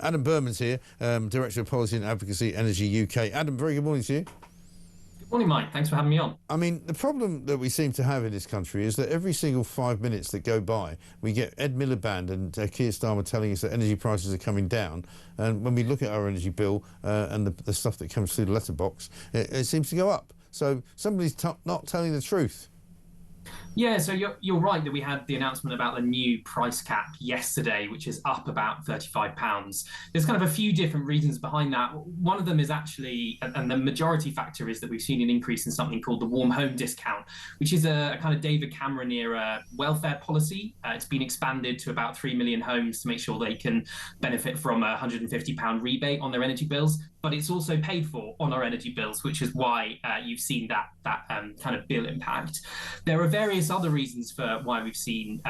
Adam Berman's here, Director of Policy and Advocacy, Energy UK. Adam, very good morning to you. Good morning, Mike. Thanks for having me on. I mean, the problem that we seem to have in this country is that every single 5 minutes that go by, we get Ed Miliband and Keir Starmer telling us that energy prices are coming down. And when we look at our energy bill and the stuff that comes through the letterbox, it seems to go up. So somebody's not telling the truth. Yeah, so you're right that we had the announcement about the new price cap yesterday, which is up about £35. There's kind of a few different reasons behind that. One of them is actually, and the majority factor is that we've seen an increase in something called the warm home discount, which is a kind of David Cameron era welfare policy. It's been expanded to about 3 million homes to make sure they can benefit from a £150 rebate on their energy bills. But it's also paid for on our energy bills, which is why you've seen that kind of bill impact. There are various other reasons for why we've seen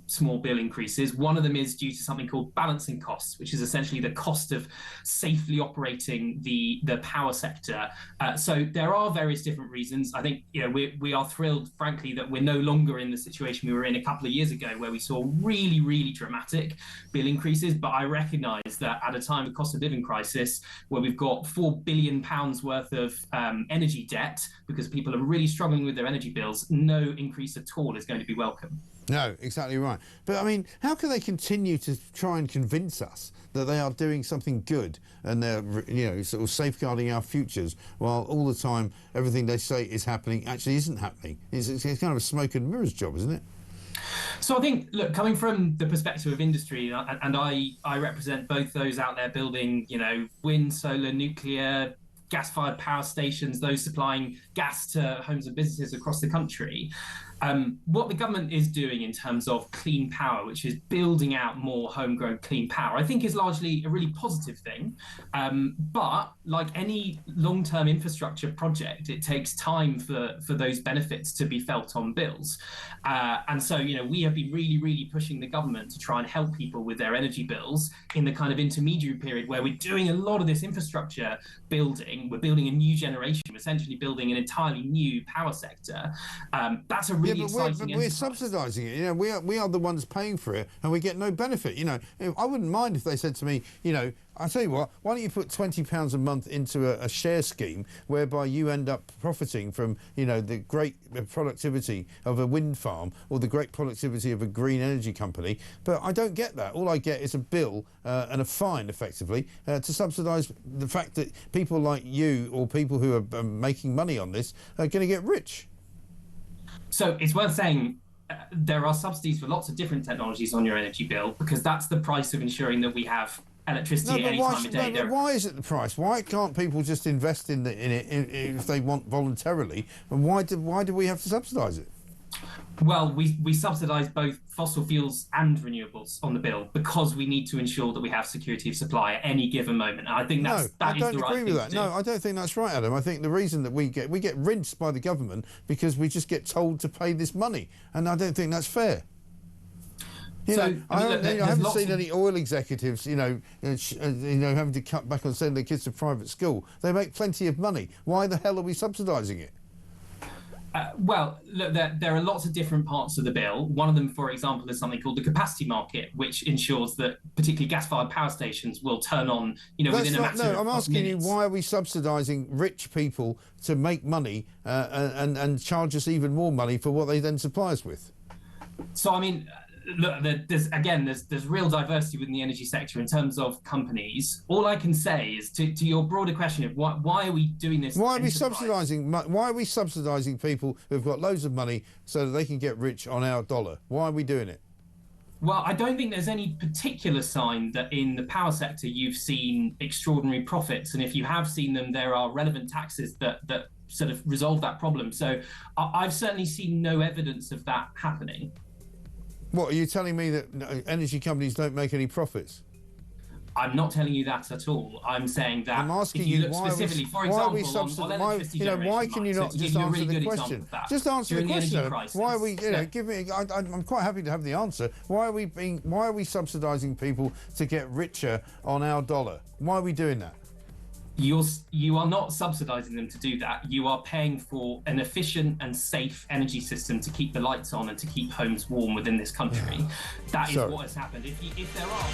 small bill increases. One of them is due to something called balancing costs, which is essentially the cost of safely operating the power sector. So there are various different reasons. I think we are thrilled, frankly, that we're no longer in the situation we were in a couple of years ago, where we saw really, really dramatic bill increases. But I recognise that at a time of cost of living crisis, where we've got £4 billion worth of energy debt because people are really struggling with their energy bills, no increase at all is going to be welcome. No, exactly right. But I mean, how can they continue to try and convince us that they are doing something good and they're, sort of safeguarding our futures, while all the time everything they say is happening actually isn't happening? It's kind of a smoke and mirrors job, isn't it? So I think, look, coming from the perspective of industry, and I represent both those out there building, wind, solar, nuclear, gas-fired power stations, those supplying gas to homes and businesses across the country. What the government is doing in terms of clean power, which is building out more homegrown clean power, I think is largely a really positive thing. But like any long-term infrastructure project, it takes time for those benefits to be felt on bills. And so, we have been really, really pushing the government to try and help people with their energy bills in the kind of intermediary period where we're doing a lot of this infrastructure building. We're building a new generation, we're essentially building an entirely new power sector. That's a really exciting. We're subsidising it. We are the ones paying for it, and we get no benefit. I wouldn't mind if they said to me, I'll tell you what, why don't you put £20 a month into a share scheme whereby you end up profiting from, the great productivity of a wind farm or the great productivity of a green energy company. But I don't get that. All I get is a bill and a fine, effectively, to subsidise the fact that people like you or people who are making money on this are going to get rich. So it's worth saying there are subsidies for lots of different technologies on your energy bill, because that's the price of ensuring that we have electricity at any time of day. But why is it the price? Why can't people just invest in it if they want voluntarily? And why do we have to subsidise it? Well, we subsidise both fossil fuels and renewables on the bill because we need to ensure that we have security of supply at any given moment. And I think that is the right thing to do. No, I don't agree with that. No, I don't think that's right, Adam. I think the reason that we get rinsed by the government because we just get told to pay this money, and I don't think that's fair. I haven't seen any oil executives, having to cut back on sending their kids to private school. They make plenty of money. Why the hell are we subsidising it? Well, look, there are lots of different parts of the bill. One of them, for example, is something called the capacity market, which ensures that particularly gas-fired power stations will turn on, within a matter of I'm asking minutes. You, why are we subsidising rich people to make money and charge us even more money for what they then supply us with? So, I mean, look, there's real diversity within the energy sector in terms of companies. All I can say is to your broader question of why are we doing this? Why are we subsidising people who've got loads of money so that they can get rich on our dollar? Why are we doing it? Well, I don't think there's any particular sign that in the power sector you've seen extraordinary profits, and if you have seen them, there are relevant taxes that sort of resolve that problem. So I've certainly seen no evidence of that happening. What, are you telling me that energy companies don't make any profits? I'm not telling you that at all. I'm saying that I'm asking if you look specifically, for example, on electricity generation, why can you not just answer the question? Just answer the question. Why are we? Give me. I'm quite happy to have the answer. Why are we subsidising people to get richer on our dollar? Why are we doing that? You are not subsidising them to do that. You are paying for an efficient and safe energy system to keep the lights on and to keep homes warm within this country. That is what has happened. If there are